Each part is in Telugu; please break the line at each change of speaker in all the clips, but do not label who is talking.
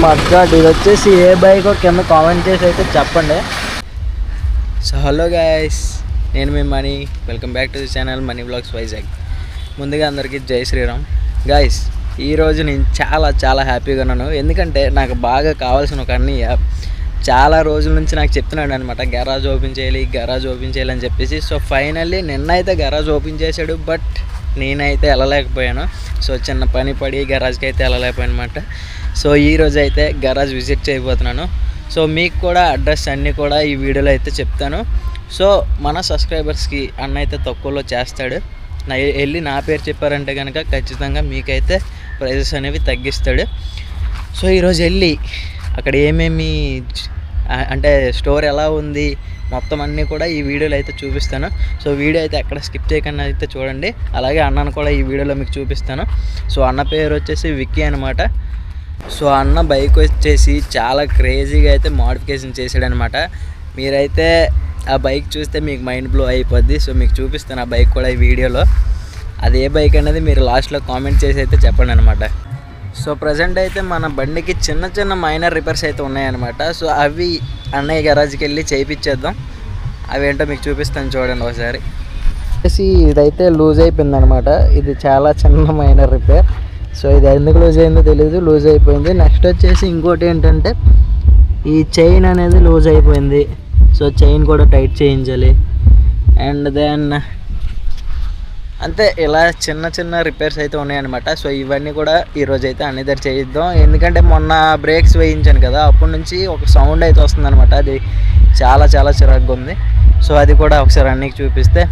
మడ్గాడ్. ఇది వచ్చేసి ఏ బైక్ కింద కామెంట్ చేసి అయితే చెప్పండి. సో హలో గైస్, నేను మీ Mani. Welcome back to the channel Mani vlogs Vizag. ముందుగా అందరికీ జై శ్రీరామ్. గైస్, ఈరోజు నేను చాలా హ్యాపీగా ఉన్నాను. ఎందుకంటే నాకు బాగా కావాల్సిన ఒక అన్నయ్య చాలా రోజుల నుంచి నాకు చెప్తున్నాడు అనమాట, గరాజ్ ఓపెన్ చేయాలి అని చెప్పేసి. సో ఫైనల్లీ నిన్నైతే గరాజ్ ఓపెన్ చేశాడు, బట్ నేనైతే వెళ్ళలేకపోయాను. సో చిన్న పని పడి గరాజ్కి అయితే వెళ్ళలేకపోయాను అనమాట. సో ఈరోజు అయితే గరాజ్ విజిట్ చేయబోతున్నాను. సో మీకు కూడా అడ్రస్ అన్నీ కూడా ఈ వీడియోలో అయితే చెప్తాను. సో మన సబ్స్క్రైబర్స్కి అన్న అయితే తక్కువలో చేస్తాడు. వెళ్ళి నా పేరు చెప్పారంటే కనుక ఖచ్చితంగా మీకైతే ప్రైజెస్ అనేవి తగ్గిస్తాడు. సో ఈరోజు వెళ్ళి అక్కడ ఏమేమి అంటే స్టోర్ ఎలా ఉంది మొత్తం అన్నీ కూడా ఈ వీడియోలో అయితే చూపిస్తాను. సో వీడియో అయితే ఎక్కడ స్కిప్ చేయకుండా అయితే చూడండి. అలాగే అన్నను కూడా ఈ వీడియోలో మీకు చూపిస్తాను. సో అన్న పేరు వచ్చేసి విక్కీ అనమాట. సో అన్న బైక్ వచ్చేసి చాలా క్రేజీగా అయితే మోడిఫికేషన్ చేసాడనమాట. మీరైతే ఆ బైక్ చూస్తే మీకు మైండ్ బ్లో అయిపోద్ది. సో మీకు చూపిస్తాను ఆ బైక్ కూడా ఈ వీడియోలో. అది ఏ బైక్ అనేది మీరు లాస్ట్లో కామెంట్ చేసి అయితే చెప్పండి అనమాట. సో ప్రజెంట్ అయితే మన బండికి చిన్న మైనర్ రిపేర్స్ అయితే ఉన్నాయన్నమాట. సో అవి అన్నయ్య గరాజ్కి వెళ్ళి చేయించేద్దాం. అవి ఏంటో మీకు చూపిస్తాను చూడండి ఒకసారి. ఇదైతే లూజ్ అయిపోయింది అనమాట. ఇది చాలా చిన్న మైనర్ రిపేర్. సో ఇది ఎందుకు లూజ్ అయిందో తెలియదు, లూజ్ అయిపోయింది. నెక్స్ట్ వచ్చేసి ఇంకోటి ఏంటంటే ఈ చైన్ అనేది లూజ్ అయిపోయింది. సో చైన్ కూడా టైట్ చేయించాలి. అండ్ దెన్ అంతే, ఇలా చిన్న రిపేర్స్ అయితే ఉన్నాయన్నమాట. సో ఇవన్నీ కూడా ఈరోజు అయితే అన్ని దగ్గర చేయిద్దాం. ఎందుకంటే మొన్న బ్రేక్స్ వేయించాను కదా, అప్పటి నుంచి ఒక సౌండ్ అయితే వస్తుందన్నమాట. అది చాలా చిరాకుగా ఉంది. సో అది కూడా ఒకసారి అన్నికి చూపిస్తే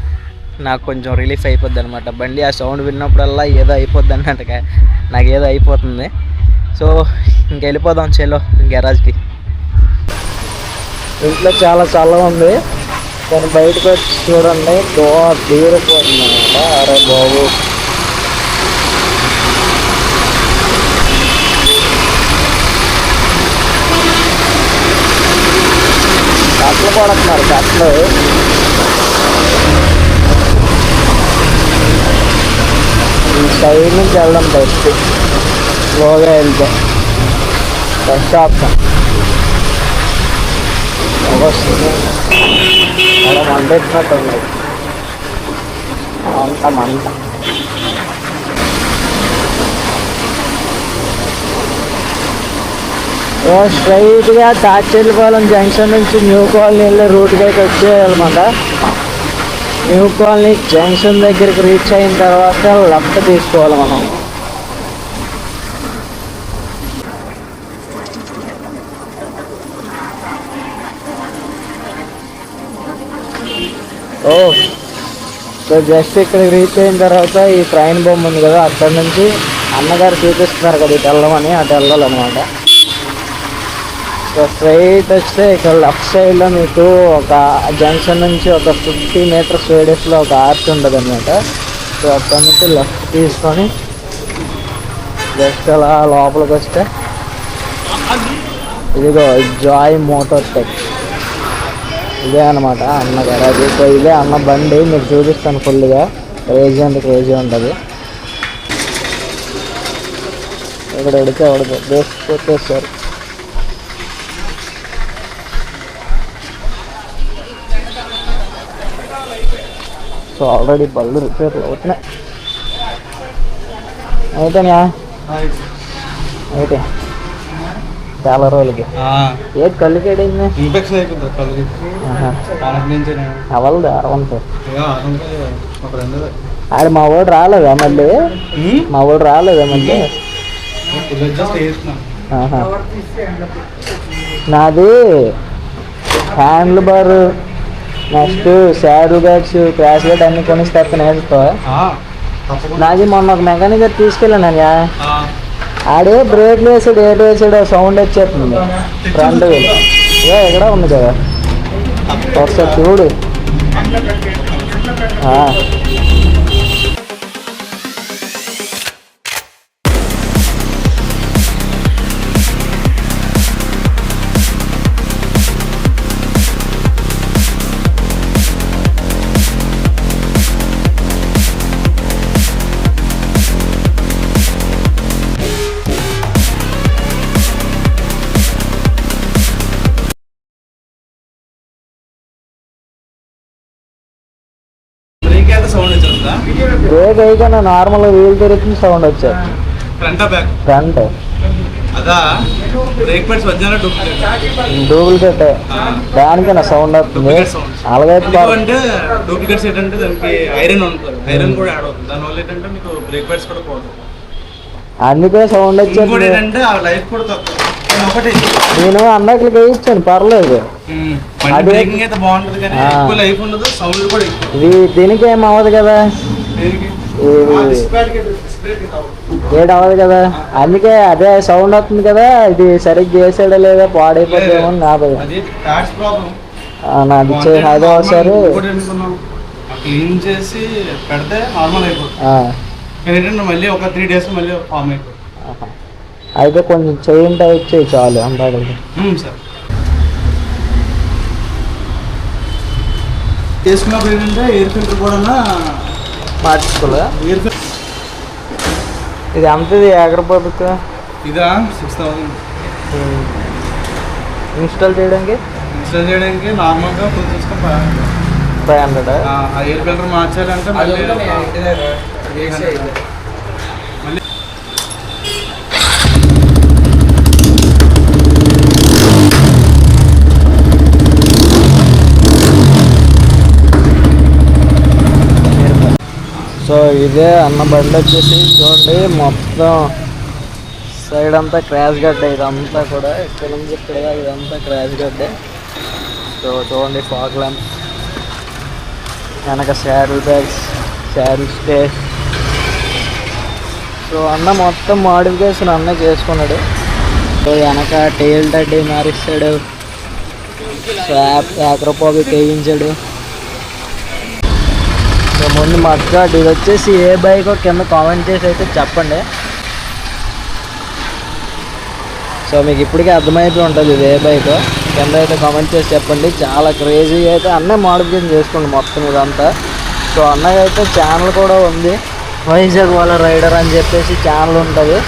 నాకు కొంచెం రిలీఫ్ అయిపోద్ది అనమాట. బండి ఆ సౌండ్ విన్నప్పుడల్లా ఏదో అయిపోద్ది అన్నట్టుగా నాకు ఏదో అయిపోతుంది. సో ఇంక వెళ్ళిపోదాం చలో గరాజ్కి. ఇంట్లో చాలా చల్లగా ఉంది, కానీ బయటకు వచ్చి చూడండి తీరిపోతుంది అనమాట. అరే బాబు, కట్లు పడుతున్నారు కట్లు. ఈ సైడ్ నుంచి వెళ్ళడం బెస్ట్, స్లోగా వెళ్తే బెస్ట్ ఆప్షన్. వస్తుంది అలా మంట ఎట్టినట్టు ఉన్నాయి, మంట. స్ట్రైట్గా తాచెల్లిపాలెం జంక్షన్ నుంచి న్యూ కాలనీ వెళ్ళే రూట్కి అయితే వచ్చేయాలన్నమాట. న్యూ కాలనీ జంక్షన్ దగ్గరికి రీచ్ అయిన తర్వాత లెఫ్ట్ తీసుకోవాలి మనం. సో జస్ట్ ఇక్కడికి రీచ్ అయిన తర్వాత ఈ ట్రైన్ బొమ్మ ఉంది కదా, అక్కడ నుంచి అన్నగారు చూపిస్తున్నారు కదా ఇటు వెళ్ళమని, అటు వెళ్ళాలన్నమాట. సో స్ట్రైట్ వస్తే ఇక్కడ లెఫ్ట్ సైడ్లో మీకు ఒక జంక్షన్ నుంచి ఒక 50 మీటర్స్ రేడియస్లో ఒక ఆర్చ్ ఉంటుంది అనమాట. సో అక్కడ నుంచి లెఫ్ట్ తీసుకొని జస్ట్ అలా లోపలికి వస్తే ఇదిగో జాయ్ మోటార్ టెక్, ఇదే అనమాట అన్న గరాజ్. సో ఇదే అన్న బండి, మీకు చూపిస్తాను ఫుల్గా. క్రేజీ ఉంటుంది. ఇక్కడ ఎడితే కొట్టేస్తారు. సో ఆల్రెడీ బళ్ళు రిపేర్లు అవుతున్నాయి. అయితే చాలా రోజులకి ఏది కళ్ళుకేడైంది, ఇన్ఫెక్షన్ అయిపోతుంది కళ్ళుకి. అవలదు అరవంత. ఆడ మా వాడు రాలేదా మళ్ళీ? నాది handle bar, next saddle bags, crash guard అన్ని కొనిస్తాను వేసుకో. నాది మొన్న ఒక మెకానిక్ గారు తీసుకెళ్ళాను. ఆడే బ్రేక్లు వేసాడు, ఏటు వేసాడు, సౌండ్ వచ్చేస్తుంది ఫ్రంట్ వీల్. ఎక్కడ ఉంది కదా, ఒకసారి చూడు.
వచ్చిందా?
బ్రేక్ అయ్యాక నార్మల్ వీల్ తిరుగుతుంది సౌండ్ వచ్చాయి. ఫ్రంట్
అదా బ్రేక్ ప్యాడ్స్ వచ్చిన
డూప్లికేట్ దానికైనా సౌండ్ వస్తుంది. అలాగే
అంటే డూప్లికేట్స్ ఏంటంటే దానికి ఐరన్ ఉంటుంది, ఐరన్ కూడా యాడ్ అవుతుంది. దానివల్ల ఏంటంటే మీకు బ్రేక్ ప్యాడ్స్ కూడా పోతుంది,
అందుకే సౌండ్ వచ్చేది.
ఏంటంటే ఆ లైఫ్ కూడా తక్కువ.
నేను అన్నట్లు వేయించాను, పర్లేదు.
బ్రేకింగ్ అయితే బాగుంటుంది కానీ ఎక్కువ లైఫ్ ఉండదు, సౌండ్ కూడా ఎక్కువ.
ఇది దీనికి ఏం అవ్వదు కదా, ఏడు అవ్వదు కదా, అందుకే అదే సౌండ్ వస్తుంది కదా. ఇది సరిగ్గా చేసాడా లేదా పాడైపోతుందేమో నా భయం. నాది అదే ఒకసారి
క్లీన్ చేసి పెడితే నార్మల్ అయిపోతుంది. మళ్ళీ ఒక 3 days మళ్ళీ ఫామ్ అయిపోతుంది.
అయితే కొంచెం చేయండి వచ్చేది చాలు అంటాడు
సార్. చేసుకున్నప్పుడు ఏంటంటే ఎయిర్ ఫిల్టర్ కూడా
మార్చుకోలే.
ఎయిర్ ఫిల్టర్
ఇది అంతది ఎగరపోతుంది.
ఇదా 6,000
ఇన్స్టాల్ చేయడానికి.
నార్మల్గా ఫుల్ సిస్టమ్
500.
ఆ ఎయిర్ ఫిల్టర్ మార్చాలంటే మళ్ళీ
సో ఇదే అన్న బండి వచ్చేసి చూడండి, మొత్తం సైడ్ అంతా క్రాష్ గడ్డ. ఇదంతా కూడా ఇక్కడ నుంచి ఇక్కడ ఇదంతా క్రాష్ గడ్డే. సో చూడండి ఫాగ్ ల్యాంప్, వెనక sari bags, sari stay. So అన్న మొత్తం మోడిఫికేషన్ అన్న చేసుకున్నాడు. సో వెనక టైల్ డడ్డీ మారిస్తాడు, సో యాక్రోపోబిక్ వేయించాడు. సో ముందు మగ్గా ఇది వచ్చేసి ఏ బైక్ కింద కామెంట్ చేసి అయితే చెప్పండి. సో మీకు ఇప్పటికే అర్థమైపోయి ఉంటుంది ఇది ఏ బైక్. కింద అయితే కామెంట్ చేసి చెప్పండి. చాలా క్రేజీగా అయితే అన్నీ మోడిఫికేషన్ చేసుకోండి మొత్తం ఇదంతా. సో అన్నయ్య అయితే ఛానల్ కూడా ఉంది, వైజాగ్ వాళ్ళ రైడర్ అని చెప్పేసి ఛానల్ ఉంటుంది.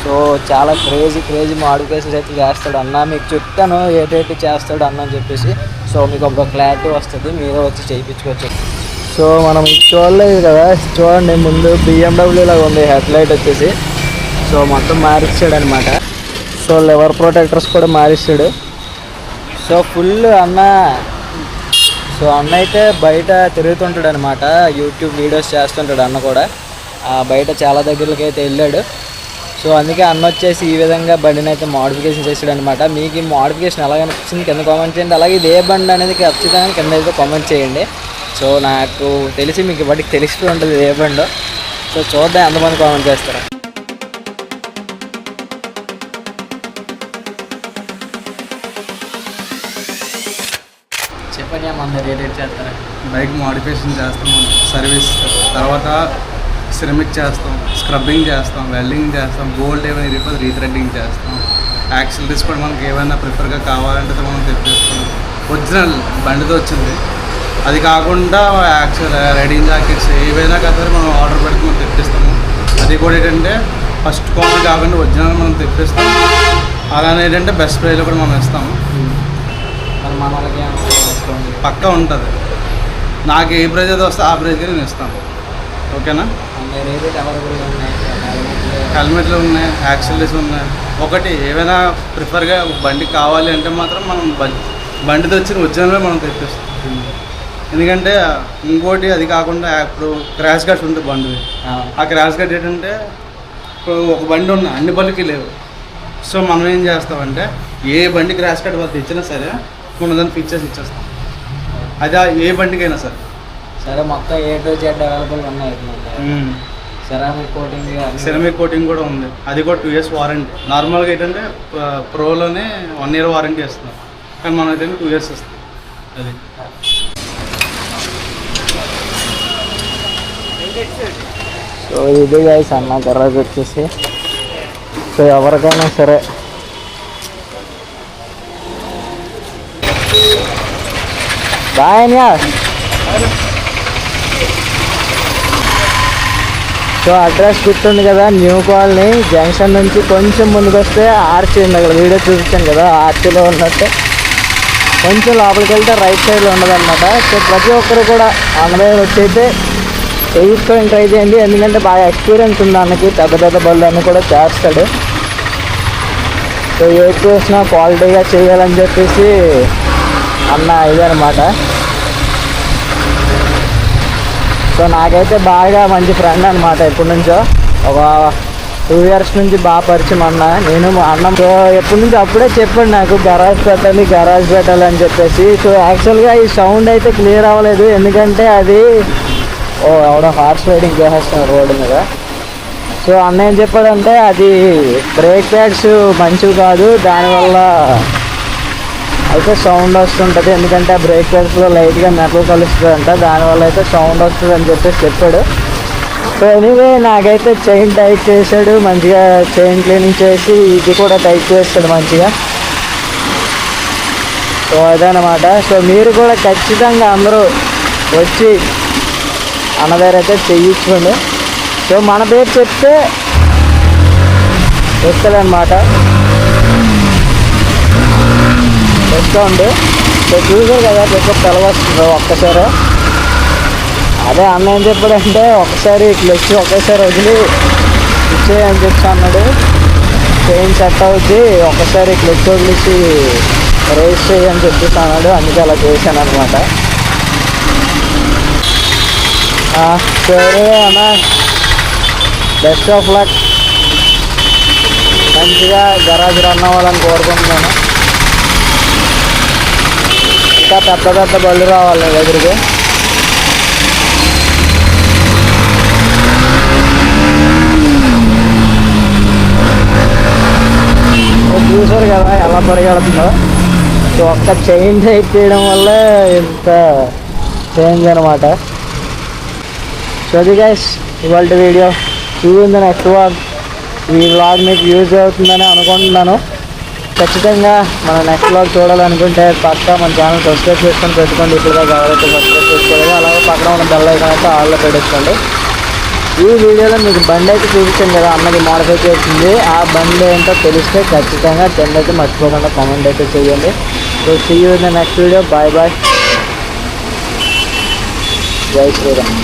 సో చాలా క్రేజీ మోడిఫికేషన్స్ అయితే చేస్తాడు అన్న. మీకు చెప్తాను ఏటేటి చేస్తాడు అన్న అని చెప్పేసి. సో మీకు ఒక క్లారిటీ వస్తుంది, మీరే వచ్చి చేయించుకోవచ్చు. సో మనం చూడలేదు కదా, చూడండి ముందు BMW లాగా ఉంది హెడ్ లైట్ వచ్చేసి. సో మొత్తం మారిస్తాడు అనమాట. సో లివర్ ప్రొటెక్టర్స్ కూడా మారిస్తాడు. సో ఫుల్ అన్న. సో అన్న అయితే బయట తిరుగుతుంటాడు అనమాట, యూట్యూబ్ వీడియోస్ చేస్తుంటాడు అన్న కూడా. బయట చాలా దగ్గరకి అయితే వెళ్ళాడు. సో అందుకే అన్న వచ్చేసి ఈ విధంగా బండిని అయితే మోడిఫికేషన్ చేసాడు అనమాట. మీకు ఈ మోడిఫికేషన్ ఎలా అనిపించింది కింద కామెంట్ చేయండి. అలాగే ఇది ఏ బండి అనేది ఖచ్చితంగా కింద అయితే కామెంట్ చేయండి. సో నాకు తెలిసి మీకు బట్టికి తెలుస్తూ ఉంటుంది ఏ బండో. సో చూద్దాం ఎంతమంది కామెంట్ చేస్తారా. చెప్పండి అందరు రేట్ చేస్తారా.
బైక్ మోడిఫికేషన్ చేస్తాం, సర్వీస్, తర్వాత సిరమిక్ చేస్తాం, స్క్రబ్బింగ్ చేస్తాం, వెల్డింగ్ చేస్తాం, గోల్డ్ ఏమైనా రిపేర్ రీథ్రెడ్డింగ్ చేస్తాం. యాక్సిలరీస్ కూడా మనకి ఏమైనా ప్రిఫర్గా కావాలంటే మనం తెప్పిస్తాం. ఒరిజినల్ బండితో వచ్చింది, అది కాకుండా యాక్చువల్ రైడింగ్ జాకెట్స్ ఏవైనా కదా మనం ఆర్డర్ పెడితే మనం తెప్పిస్తాము. అది కూడా ఏంటంటే ఫస్ట్ క్వాలిటీ కాకుండా ఒరిజినల్ మనం తెప్పిస్తాం. అలానే ఏంటంటే బెస్ట్ ప్రైస్లో కూడా మనం ఇస్తాము. పక్కా ఉంటుంది. నాకు ఏ ప్రైజ్ అయితే వస్తే ఆ ప్రైజ్కి నేను ఇస్తాను. ఓకేనా. హెల్మెట్లు ఉన్నాయి, యాక్సిలరీస్ ఉన్నాయి. ఒకటి ఏమైనా ప్రిఫర్గా బండి కావాలి అంటే మాత్రం మనం బండితో వచ్చిన ఒరిజినల్గా మనం తెప్పిస్తాం. ఎందుకంటే ఇంకోటి అది కాకుండా ఇప్పుడు క్రాష్ గార్డ్స్ ఉంటుంది బండి. ఆ క్రాష్ గార్డ్ ఏంటంటే ఇప్పుడు ఒక బండి ఉన్న అన్ని బండికి లేవు. సో మనం ఏం చేస్తామంటే ఏ బండి క్రాష్ గార్డ్ వాళ్ళు తెచ్చినా సరే కొన్ని దాన్ని ఫీచర్స్ ఇచ్చేస్తాం. అది ఏ బండికైనా సరే.
సరే మొత్తం ఏ టు జెడ్ అవైలబుల్ ఉన్నాయి.
సెరామిక్ కోటింగ్ కూడా ఉంది, అది కూడా 2 years వారంటీ. నార్మల్గా ఏంటంటే ప్రోలోనే 1 year వారంటీ ఇస్తున్నాం, కానీ మనం అయితే 2 years ఇస్తాం. అది
సో ఇది గైస్ అన్న గరాజ్ వచ్చేసి. సో ఎవరికైనా సరే బాయ్. సో అడ్రస్ గుర్తుంది కదా, న్యూ కాలనీ జంక్షన్ నుంచి కొంచెం ముందుకు వస్తే ఆర్చీ ఉంది, అక్కడ వీడియో చూపించాను కదా, ఆర్చీలో ఉన్నట్టు కొంచెం లోపలికి వెళ్తే రైట్ సైడ్లో ఉండదన్నమాట. సో ప్రతి ఒక్కరు కూడా అన్న దగ్గర వచ్చైతే చేయించుకోవడానికి ట్రై చేయండి, ఎందుకంటే బాగా ఎక్స్పీరియన్స్ ఉంది అన్నకి, పెద్ద పెద్ద బళ్ళు అన్నీ కూడా చేస్తాడు. సో ఏది చేసినా క్వాలిటీగా చేయాలని చెప్పేసి అన్న ఇదనమాట. సో నాకైతే బాగా మంచి ఫ్రెండ్ అనమాట, ఎప్పటి నుంచో ఒక 2 years నుంచి బాగా పరిచయం అన్న. నేను అన్న సో ఎప్పటి నుంచి అప్పుడే చెప్పాడు నాకు గరాజ్ పెట్టాలి అని చెప్పేసి. సో యాక్చువల్గా ఈ సౌండ్ అయితే క్లియర్ అవ్వలేదు, ఎందుకంటే అది ఎవడో హార్స్ రైడింగ్ చేసేస్తాను రోడ్డు మీద. సో అన్న ఏం చెప్పాడంటే అది బ్రేక్ ప్యాడ్స్ మంచివి కాదు, దానివల్ల అయితే సౌండ్ వస్తుంటుంది, ఎందుకంటే ఆ బ్రేక్ ప్యాడ్స్లో లైట్గా మెటల్ కలుస్తుందంట, దానివల్ల అయితే సౌండ్ వస్తుంది అని చెప్పేసి చెప్పాడు. సో ఎనీవే నాకైతే చైన్ టైట్ చేశాడు మంచిగా, చైన్ క్లీనింగ్ చేసి ఇది కూడా టైట్ చేస్తాడు మంచిగా. సో అదనమాట. సో మీరు కూడా ఖచ్చితంగా అందరూ వచ్చి అన్న దగ్గర అయితే చేయించుకోండి. సో మన పేరు చెప్తే వస్తుందన్నమాట, డిస్కౌంట్. సో చూసారు కదా ఎక్కువ తెలవ వస్తుంది ఒక్కసారి. అదే అన్న ఏం చెప్పాడంటే ఒకసారి క్లచ్ ఒకేసారి వదిలి ఇచ్చేయని చెప్పి అన్నాడు, చైన్ సెట్ అవుద్ది, ఒకసారి క్లచ్ వదిలేసి రేస్ చేయని చెప్పేసి అన్నాడు, అందుకే అలా చేశాను అనమాట. సరే అన్న, బెస్ట్ ఆఫ్ లక్, మంచిగా గరాజ్ రన్ అవ్వాలని కోరుకుంటున్నాను. ఇంకా పెద్ద పెద్ద బళ్ళు రావాలి దగ్గరికి. చూసారు కదా ఎలా పరిగెడుతుందో. సో ఒక్క చైన్ టైట్ చేయడం వల్ల ఇంత చేంజ్ అనమాట. సో అది గైస్ ఇవాళ వీడియో. చూపింది నెక్స్ట్ వ్లాగ్. ఈ వ్లాగ్ మీకు యూజ్ అవుతుందని అనుకుంటున్నాను. ఖచ్చితంగా మన నెక్స్ట్ వ్లాగ్ చూడాలనుకుంటే పక్కా మన ఛానల్ సబ్స్క్రైబ్ చేసుకొని పెట్టుకోండి. ఇప్పుడు దాకా ఎవరైతే సబ్స్క్రైబ్ చేసుకోలేదు, అలాగే పక్కన ఉన్న బెల్ ఐకాన్ అయితే ఆల్లో పెట్టేసుకోండి. ఈ వీడియోలో మీకు బండి అయితే చూపించాను కదా, అన్నది మోడిఫై చేసింది. ఆ బండి ఏంటో తెలిస్తే ఖచ్చితంగా కింద అయితే మర్చిపోకుండా కామెంట్ అయితే చేయండి. So see you in the next video. Bye bye, జై శ్రీరామ్.